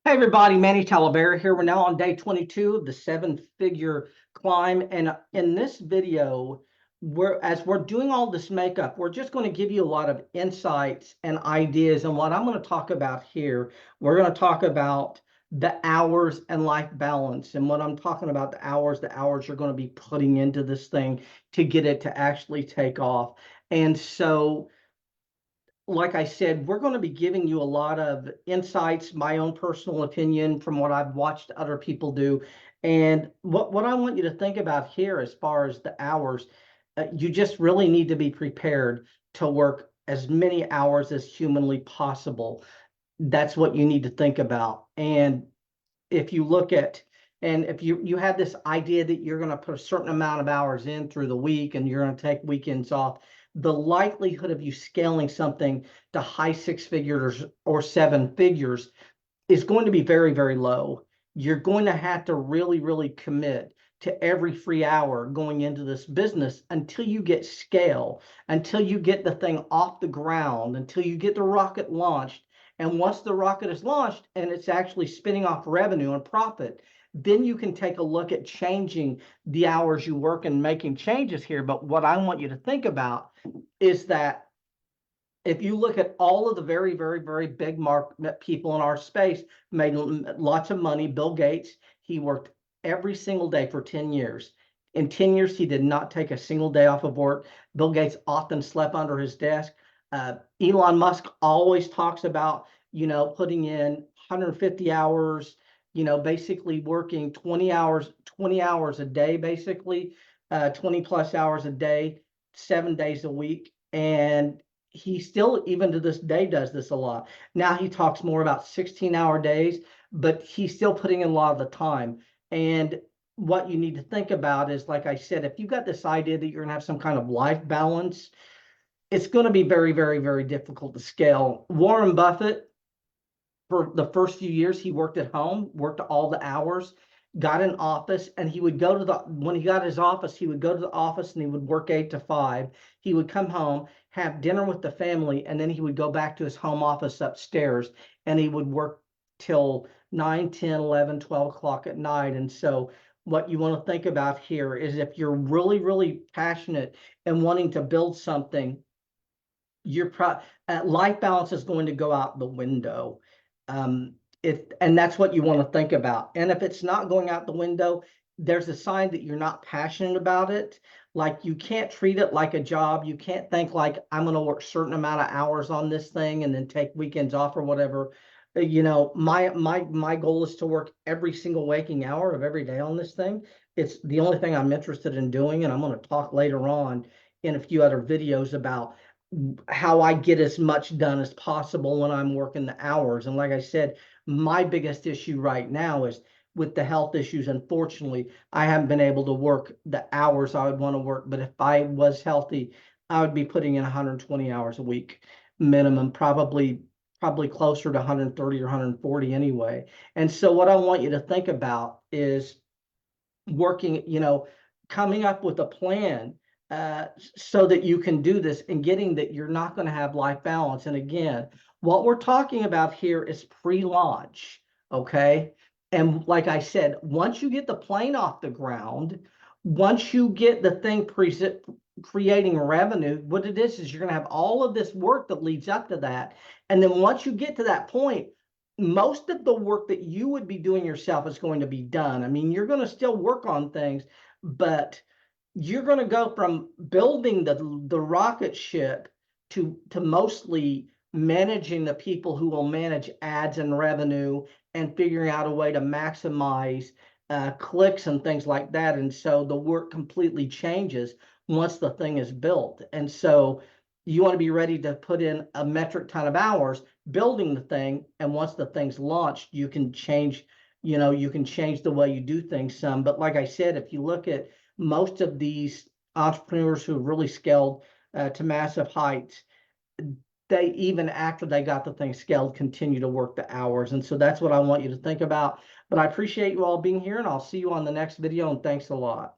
Hey everybody, Manny Talavera here. We're now on day 22 of the seven-figure climb. And in this video, as we're doing all this makeup, we're just going to give you a lot of insights and ideas. And what I'm going to talk about here, we're going to talk about the hours and life balance. And what I'm talking about, the hours you're going to be putting into this thing to get it to actually take off. And so like I said, we're going to be giving you a lot of insights, my own personal opinion from what I've watched other people do. And what I want you to think about here, as far as the hours, you just really need to be prepared to work as many hours as humanly possible. That's what you need to think about. And if you look at, and if you have this idea that you're going to put a certain amount of hours in through the week and you're going to take weekends off, the likelihood of you scaling something to high six figures or seven figures is going to be very, very low. You're going to have to really, really commit to every free hour going into this business until you get scale, until you get the thing off the ground, until you get the rocket launched. And once the rocket is launched and it's actually spinning off revenue and profit, then you can take a look at changing the hours you work and making changes here. But what I want you to think about is that if you look at all of the very, very, very big market people in our space, made lots of money. Bill Gates, he worked every single day for 10 years. In 10 years, he did not take a single day off of work. Bill Gates often slept under his desk. Elon Musk always talks about, putting in 150 hours, basically working 20 hours a day, basically, 20 plus hours a day, 7 days a week. And he still, even to this day, does this a lot. Now he talks more about 16-hour days, but he's still putting in a lot of the time. And what you need to think about is, like I said, if you got this idea that you're going to have some kind of life balance, it's going to be very, very, very difficult to scale. Warren Buffett, for the first few years, he worked at home, worked all the hours, got an office, and he would go to when he got his office, he would go to the office and he would work 8 to 5. He would come home, have dinner with the family, and then he would go back to his home office upstairs and he would work till 9, 10, 11, 12 o'clock at night. And so what you want to think about here is, if you're really, really passionate and wanting to build something, your life balance is going to go out the window. And that's what you want to think about. And if it's not going out the window, there's a sign that you're not passionate about it. Like, you can't treat it like a job. You can't think like, I'm going to work a certain amount of hours on this thing and then take weekends off or whatever. My goal is to work every single waking hour of every day on this thing. It's the only thing I'm interested in doing, and I'm going to talk later on in a few other videos about how I get as much done as possible when I'm working the hours. And like I said, my biggest issue right now is with the health issues. Unfortunately, I haven't been able to work the hours I would want to work. But if I was healthy, I would be putting in 120 hours a week minimum, probably closer to 130 or 140 anyway. And so what I want you to think about is working, coming up with a plan, so that you can do this, and getting that you're not going to have life balance. And again, what we're talking about here is pre-launch, okay? And like I said, once you get the plane off the ground, once you get the thing creating revenue, what it is you're going to have all of this work that leads up to that. And then once you get to that point, most of the work that you would be doing yourself is going to be done. I mean, you're going to still work on things, but you're going to go from building the rocket ship to mostly managing the people who will manage ads and revenue, and figuring out a way to maximize clicks and things like that. And so the work completely changes once the thing is built. And so you want to be ready to put in a metric ton of hours building the thing. And once the thing's launched, you can change, you can change the way you do things some. But like I said, if you look at most of these entrepreneurs who have really scaled to massive heights, they, even after they got the thing scaled, continue to work the hours. And so that's what I want you to think about. But I appreciate you all being here, and I'll see you on the next video, and thanks a lot.